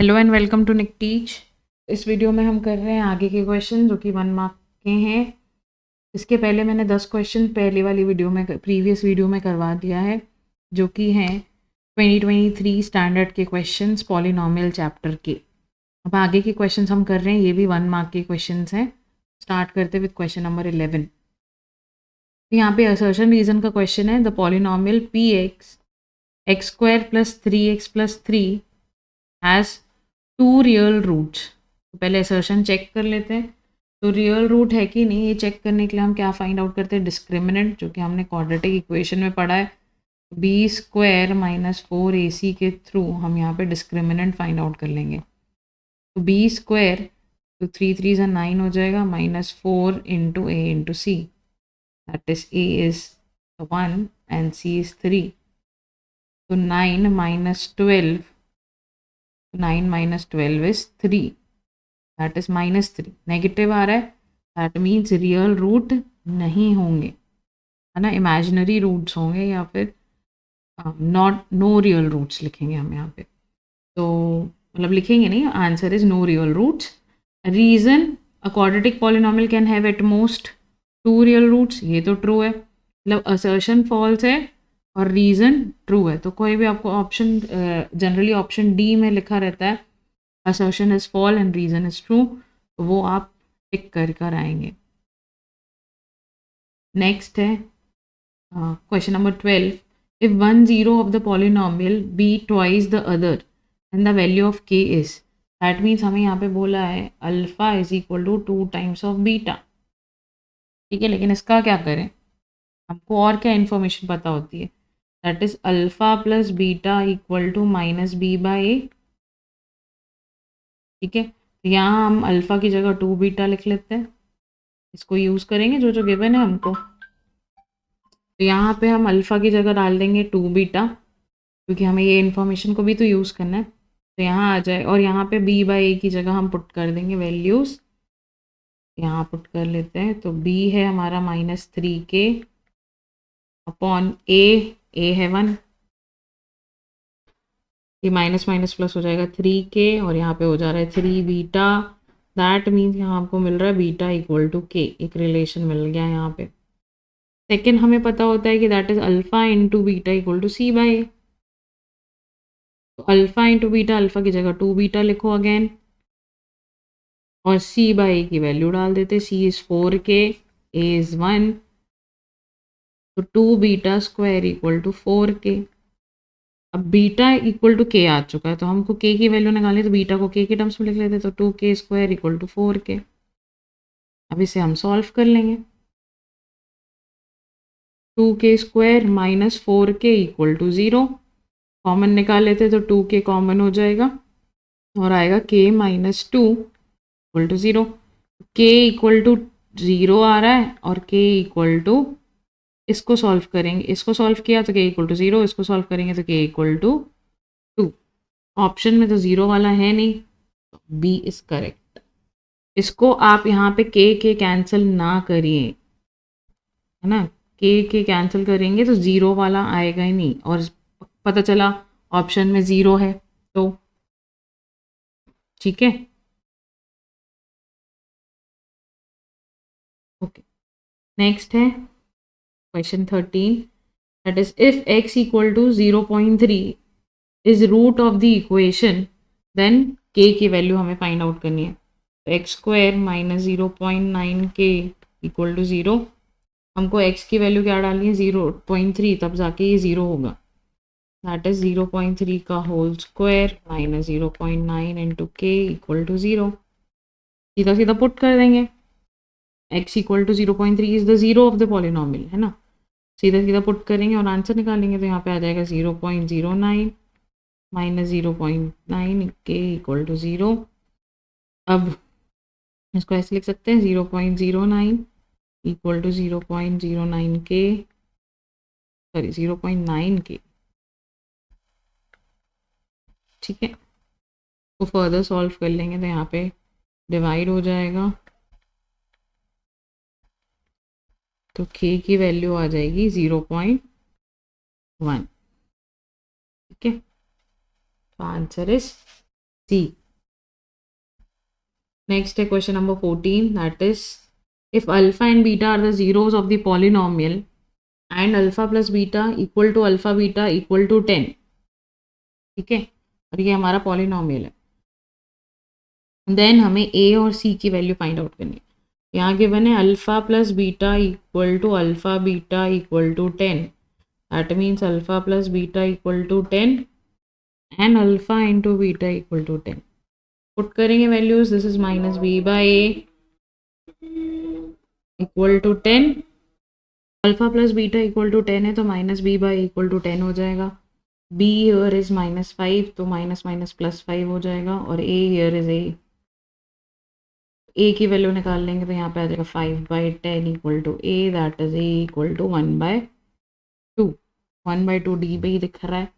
Hello and welcome to Nick Teach. इस वीडियो में हम कर रहे हैं आगे के क्वेश्चन जो कि 1 मार्क के हैं। इसके पहले मैंने 10 क्वेश्चन पहले वाली वीडियो में प्रीवियस वीडियो में करवा दिया है जो कि हैं 2023 स्टैंडर्ड के क्वेश्चंस पॉलिनॉमियल चैप्टर के। अब आगे के क्वेश्चंस हम कर रहे हैं, ये भी 1 मार्क के क्वेश्चंस हैं। स्टार्ट करते विद क्वेश्चन नंबर 11। तो यहाँ पे असर्शन रीजन का क्वेश्चन है, the polynomial P X square plus 3x+3 has 2 real roots. तो पहले असर्शन चेक कर लेते हैं, तो रियल रूट है कि नहीं ये चेक करने के लिए हम क्या फाइंड आउट करते हैं, डिस्क्रिमिनेंट, जो कि हमने क्वाड्रेटिक इक्वेशन में पढ़ा है। बी स्क्वायर माइनस 4ac के थ्रू हम यहाँ पे डिस्क्रिमिनेंट फाइंड आउट कर लेंगे। तो बी स्क्वायर, तो 3 3 से 9 हो जाएगा, -4 into A into C, that is A is 1 and C is 3। तो 9 minus 12, 9 minus 12 is 3, that is -3। Negative आ रहा है, दैट मीन्स रियल रूट नहीं होंगे, है ना, इमेजिनरी रूट्स होंगे या फिर नॉट नो रियल रूट्स लिखेंगे हम यहाँ पे। तो मतलब लिखेंगे नहीं, answer is no real roots. Reason, a quadratic polynomial can have at most 2 real roots, ये तो ट्रू है, मतलब असर्शन फॉल्स है और रीजन ट्रू है। तो कोई भी आपको ऑप्शन, जनरली ऑप्शन डी में लिखा रहता है assertion is false and reason is true, तो वो आप टिक कर आएंगे। नेक्स्ट है question number 12। If 1 0 of the polynomial be twice the other and the value of K is, that means हमें यहाँ पे बोला है alpha is equal to 2 times of beta. ठीक है, लेकिन इसका क्या करें, हमको और क्या इन्फॉर्मेशन पता होती है, that is alpha plus beta equal to -b/a। ठीक है, तो यहाँ हम अल्फा की जगह 2 बीटा लिख लेते हैं, इसको यूज़ करेंगे जो जो गिवन है हमको। तो यहाँ पे हम अल्फ़ा की जगह डाल देंगे 2 बीटा, क्योंकि हमें ये इन्फॉर्मेशन को भी तो यूज़ करना है। तो यहाँ आ जाए, और यहाँ पे b/a की जगह हम पुट कर देंगे वैल्यूज़, यहाँ पुट कर लेते हैं। तो b है हमारा -3k अपॉन a है 1, ये माइनस माइनस प्लस हो जाएगा 3k, और यहाँ पे हो जा रहा है 3 बीटा। दैट मीन्स यहाँ आपको मिल रहा है बीटा इक्वल टू k, एक रिलेशन मिल गया यहाँ पे। सेकेंड हमें पता होता है कि that is alpha into beta equal to c/a। तो अल्फा इंटू बीटा, अल्फा की जगह 2 बीटा लिखो अगेन, और c/a की वैल्यू डाल देते, c is 4k, a is 1, तो 2 beta square equal to 4k। अब बीटा इक्वल टू k आ चुका है, तो हमको k की वैल्यू निकालनी, तो बीटा को k के टर्म्स में लिख लेते, तो 2k square equal to 4k। अब इसे हम सॉल्व कर लेंगे। 2k square minus 4k equal to 0, common निकाल लेते तो 2k कॉमन हो जाएगा और आएगा k -2 equal to 0। k equal to 0 आ रहा है और k इक्वल टू, इसको सॉल्व करेंगे, इसको सॉल्व किया तो k इक्वल टू 0, इसको सॉल्व करेंगे तो k इक्वल टू 2। ऑप्शन में तो 0 वाला है नहीं, तो बी इज करेक्ट। इसको आप यहाँ पे k कैंसिल ना करिए, है ना, k कैंसिल करेंगे तो 0 वाला आएगा ही नहीं, और पता चला ऑप्शन में 0 है, तो ठीक है। ओके, नेक्स्ट है question 13, that is if x equal to 0.3 is root of the equation, then k की वैल्यू हमें फाइंड आउट करनी है। तो x square minus 0.9k equal to 0, हमको x की वैल्यू क्या डालनी है, 0.3, तब जाके ये 0 होगा। दैट इज 0.3 का whole square minus 0.9 into k equal to 0, सीधा सीधा पुट कर देंगे। x equal to 0.3 is the zero of the polynomial, है ना, सीधा सीधा पुट करेंगे और आंसर निकालेंगे, तो यहाँ पे आ जाएगा 0.09 माइनस 0.9 के इक्वल टू 0। अब इसको ऐसे लिख सकते हैं, 0.09 इक्वल टू 0.09 के, सॉरी 0.9 के, ठीक है। तो फर्दर सॉल्व कर लेंगे तो यहाँ पे डिवाइड हो जाएगा, तो k की वैल्यू आ जाएगी 0.1, ठीक है। तो answer is C. Next question number 14, that is if alpha and beta are the zeros of the polynomial and alpha plus beta equal to alpha beta equal to 10. ठीक है, और ये हमारा पॉलिनोमियल है, देन हमें a और c की value find out करनी है. यहाँ गिवन है alpha plus beta equal to alpha beta equal to 10. That means alpha plus beta equal to 10 and alpha into beta equal to 10. Put करेंगे values. This is minus B by A equal to 10. Alpha plus beta equal to 10 है तो minus B by equal to 10 हो जाएगा. Be here is -5 तो minus minus +5 हो जाएगा. और ए here is a की वैल्यू निकाल लेंगे तो यहाँ पे आ जाएगा 5/10 equal to a, that is a equal to 1/2. 1/2 D पे ही दिख रहा है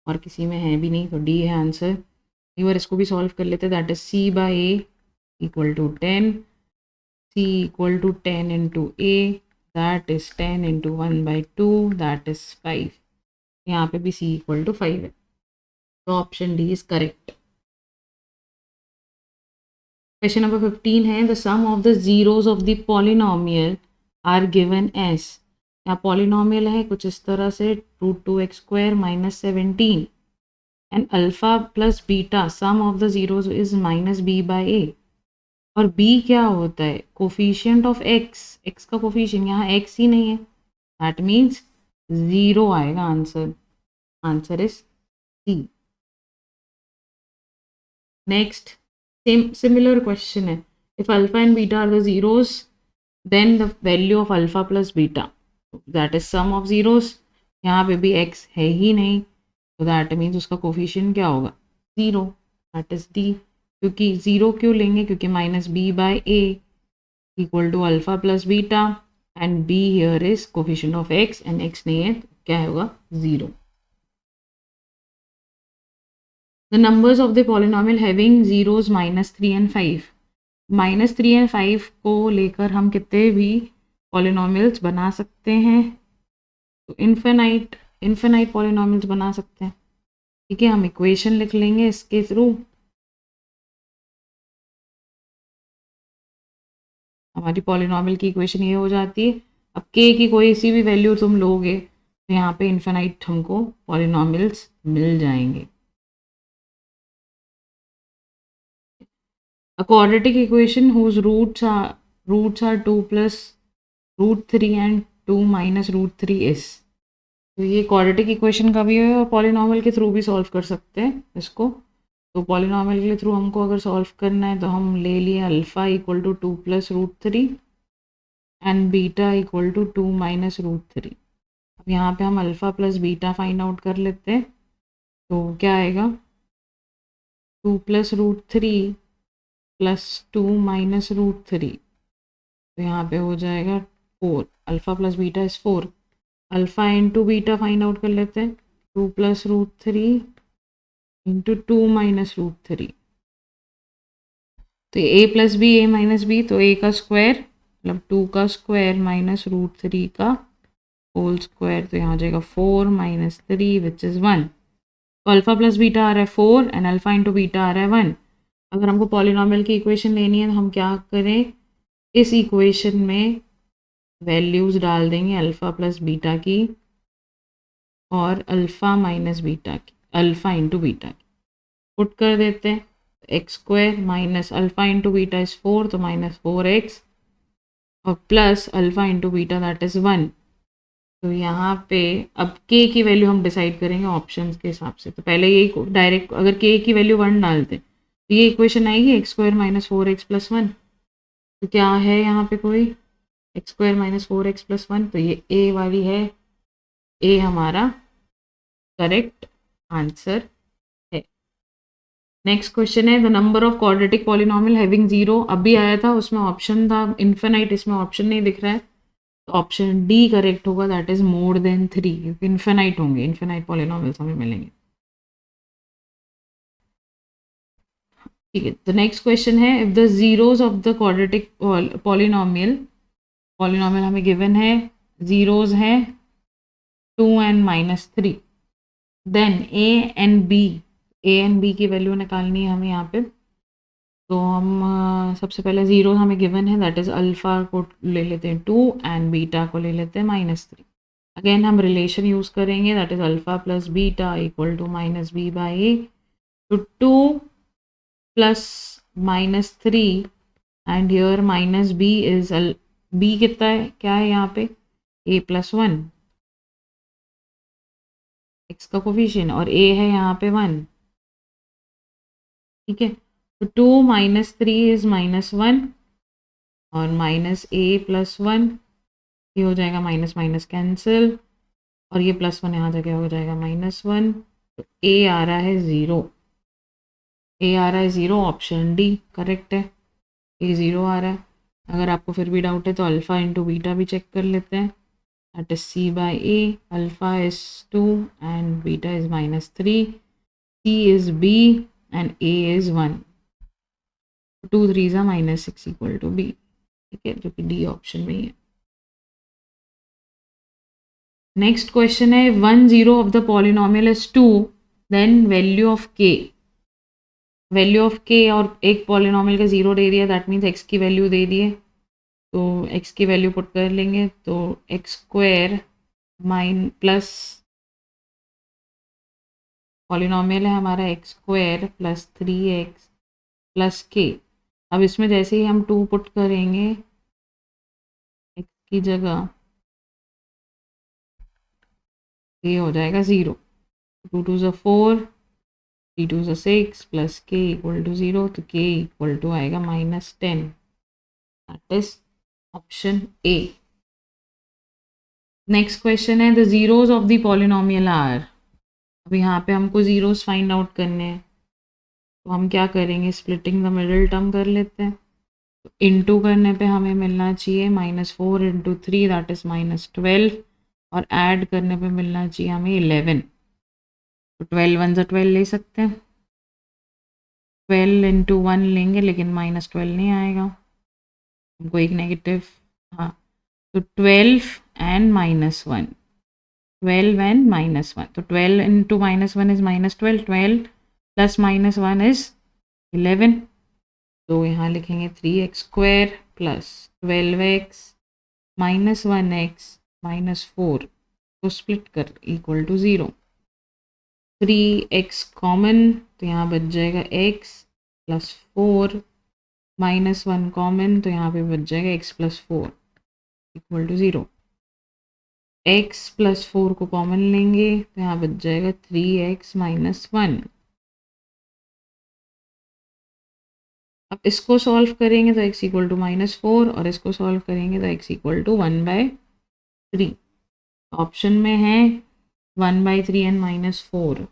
और किसी में है भी नहीं, तो डी है आंसर. एक बार इसको भी सॉल्व कर लेते, that is c by A equal to 10. C equal to 10 into a, that is 10 into 1/2, that is 5. यहाँ पे भी सी इक्वल टू 5 है, तो option D is correct. Question number 15 है the sum of the zeros of the polynomial are given as. यहाँ polynomial है कुछ इस तरह से √2x² - 17 and alpha plus beta sum of the zeros is -b/a. और b क्या होता है? Coefficient of x. x का कोफिशिएंट यहाँ x ही नहीं है, दैट मीन्स 0 आएगा answer. Answer is C. Next similar question है, if alpha and beta are the zeros then the value of alpha plus beta, that is sum of zeros. यहाँ पे भी x है ही नहीं, तो that means उसका coefficient क्या होगा? 0, that is D. क्योंकि 0 क्यों लेंगे? क्योंकि -b/a equal to alpha plus beta and b here is coefficient of x and x नहीं है, तो क्या होगा? 0. The numbers of the polynomial having zeros -3 and 5. -3 and 5 को लेकर हम कितने भी पॉलिनोमियल्स बना सकते हैं, तो इन्फिनाइट पॉलिनोमियल्स बना सकते हैं. ठीक है, हम इक्वेशन लिख लेंगे इसके थ्रू. हमारी पॉलिनोमियल की इक्वेशन ये हो जाती है. अब k की कोई सी भी वैल्यू तुम लोगे तो यहाँ पे इन्फिनाइट हमको पॉलिनोमियल्स मिल जाएंगे. A quadratic equation whose roots are 2 plus √3 and 2 minus √3 is. तो ये क्वाड्रेटिक इक्वेशन का भी है और पॉलिनोमियल के थ्रू भी सॉल्व कर सकते हैं इसको. तो पॉलिनोमियल के थ्रू हमको अगर सॉल्व करना है तो हम ले लिए alpha equal to 2 plus √3 and beta equal to 2 minus √3. अब यहाँ पे हम alpha plus beta find out कर लेते हैं, तो क्या आएगा? 2 plus √3 प्लस 2 minus √3, तो यहाँ पे हो जाएगा 4. Alpha plus beta is 4. Alpha into beta find out कर लेते हैं. 2 plus √3 इंटू 2 minus √3, तो a plus b a minus b, तो a का स्क्वायर मतलब 2 का स्क्वायर माइनस √3 का होल स्क्वायर, तो यहाँ आ जाएगा 4 - 3 विच इज़ 1. तो अल्फ़ा प्लस बीटा आ रहा है 4 एंड अल्फ़ा इंटू बीटा आ रहा है 1. अगर हमको पॉलिनोमियल की इक्वेशन लेनी है तो हम क्या करें? इस इक्वेशन में वैल्यूज़ डाल देंगे अल्फ़ा प्लस बीटा की और अल्फ़ा माइनस बीटा की, अल्फ़ा इंटू बीटा की पुट कर देते हैं. x² minus alpha into beta is 4, तो -4x और plus alpha into beta that is 1. तो यहाँ पे अब k की वैल्यू हम डिसाइड करेंगे ऑप्शंस के हिसाब से. तो पहले यही डायरेक्ट अगर k की वैल्यू 1 डालते हैं तो ये इक्वेशन आएगी x² - 4x + 1. तो क्या है यहाँ पे कोई x² - 4x + 1, तो ये a वाली है. a हमारा करेक्ट आंसर है. नेक्स्ट क्वेश्चन है the number of quadratic polynomial having 0. अभी आया था उसमें ऑप्शन था इन्फिनाइट, इसमें ऑप्शन नहीं दिख रहा है, तो ऑप्शन डी करेक्ट होगा, दैट इज मोर देन 3, क्योंकि इन्फिनाइट होंगे, इन्फिनाइट पॉलिनोमियल्स हमें मिलेंगे. ठीक है, तो नेक्स्ट क्वेश्चन है if the zeros of the quadratic polynomial हमें गिवन है, जीरोज हैं 2 and -3, then a and b. A and b की वैल्यू निकालनी है हमें यहाँ पे। तो हम सबसे पहले ज़ीरो हमें गिवन है, दैट इज़ अल्फ़ा को ले लेते हैं 2 एंड बीटा को ले लेते हैं -3। अगेन हम रिलेशन यूज़ करेंगे, that is alpha plus beta equal to -b/a। तो 2 plus -3 and here -b is b कितना है, क्या है यहाँ पे, a + 1 x का कोफिशिएंट, और a है यहाँ पे 1, ठीक है। तो 2 - 3 इज -1 और -a + 1, ये हो जाएगा माइनस माइनस कैंसिल, और ये +1 यहाँ जगह हो जाएगा -1। तो a आ रहा है 0, a आ रहा है 0, ऑप्शन डी करेक्ट है, a 0 आ रहा है। अगर आपको फिर भी डाउट है तो अल्फ़ा इंटू बीटा भी चेक कर लेते हैं, that is c/a, alpha is 2 and beta is -3, c is b and a is 1, 2 3s are -6 equal to b, ठीक है, जो कि डी ऑप्शन में ही है। नेक्स्ट क्वेश्चन है 1 0 of the polynomial is 2, then value of k, value of k, और एक polynomial का 0 दे दिया, दैट मीन्स x की वैल्यू दे दिए, तो x की वैल्यू पुट कर लेंगे, तो x² प्लस पॉलिनोमियल है हमारा x² + 3x + k। अब इसमें जैसे ही हम 2 पुट करेंगे x की जगह, ये हो जाएगा 0, 2 2 ज़ा 4, 3 2 ज़ा 6 + k = 0, तो k = आएगा -10, that is option A. Next question है the zeros of the polynomial are. अब यहाँ पे हमको जीरोस फाइंड आउट करने हैं, तो हम क्या करेंगे, स्प्लिटिंग द मिडिल टर्म कर लेते हैं। तो इंटू करने पे हमें मिलना चाहिए -4 × 3 दैट इज़ -12, और ऐड करने पे मिलना चाहिए हमें 11। तो 12 1 ज़ा 12 ले सकते हैं, 12 × 1 लेंगे लेकिन -12 नहीं आएगा, हमको एक नेगेटिव, हाँ, तो 12 एंड -1, 12 एंड -1, तो 12 × -1 इज -12, 12 + -1 इज 11, तो यहाँ लिखेंगे 3x² + 12x -1x -4 को स्प्लिट कर इक्वल टू 0। 3x कॉमन, तो यहाँ बच जाएगा x + 4, -1 कॉमन, तो यहाँ पे बच जाएगा x + 4 इक्वल टू 0। x + 4 को कॉमन लेंगे, तो यहाँ बच जाएगा 3x - 1। अब इसको सॉल्व करेंगे तो x = -4, और इसको सॉल्व करेंगे तो x = 1/3। ऑप्शन में है 1/3 एंड -4,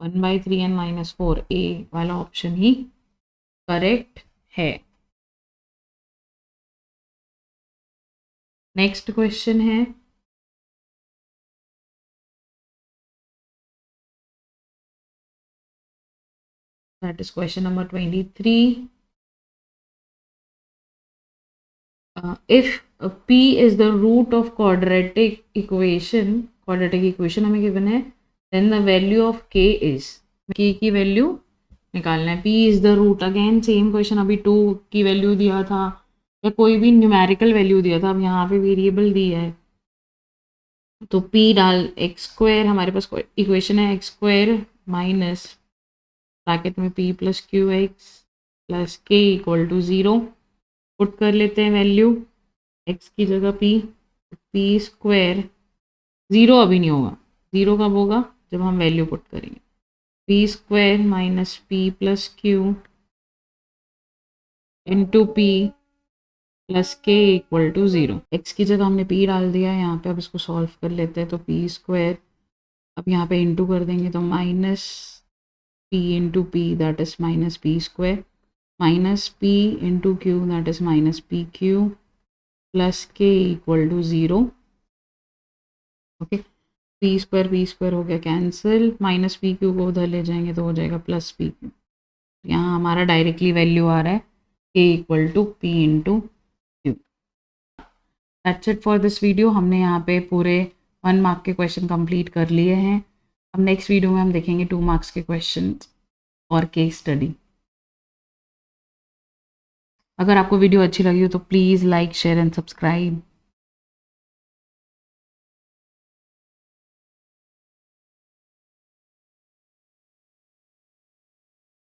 1/3 एंड -4, ए वाला ऑप्शन ही करेक्ट है। नेक्स्ट क्वेश्चन है that is question number 23। If p is the root of quadratic equation हमें गिवन है, then the value of k is, k की वैल्यू निकालना है। p is the root, again same question, अभी 2 की value दिया था या कोई भी न्यूमेरिकल वैल्यू दिया था, अब यहाँ पे वेरिएबल दिया है, तो p डाल x², हमारे पास इक्वेशन है x² माइनस ब्रैकेट में p + qx + k = 0, पुट कर लेते हैं वैल्यू, x की जगह p² 0 अभी नहीं होगा, 0 कब होगा, जब हम वैल्यू पुट करेंगे, p² - p + q into p + k = 0। x की जगह हमने p डाल दिया यहाँ पे, अब इसको सॉल्व कर लेते हैं, तो p², अब यहाँ पे इंटू कर देंगे तो -p × p that is -p², -p × q that is -pq + k = 0। Okay, p² हो गया कैंसिल, -pq को उधर ले जाएंगे तो हो जाएगा +pq। यहाँ हमारा डायरेक्टली वैल्यू आ रहा है k = p × q। That's it for this video. हमने यहाँ पे पूरे 1 मार्क के क्वेश्चन कंप्लीट कर लिए हैं। अब नेक्स्ट वीडियो में हम देखेंगे 2 मार्क्स के क्वेश्चन और केस स्टडी। अगर आपको वीडियो अच्छी लगी हो तो please like share and subscribe.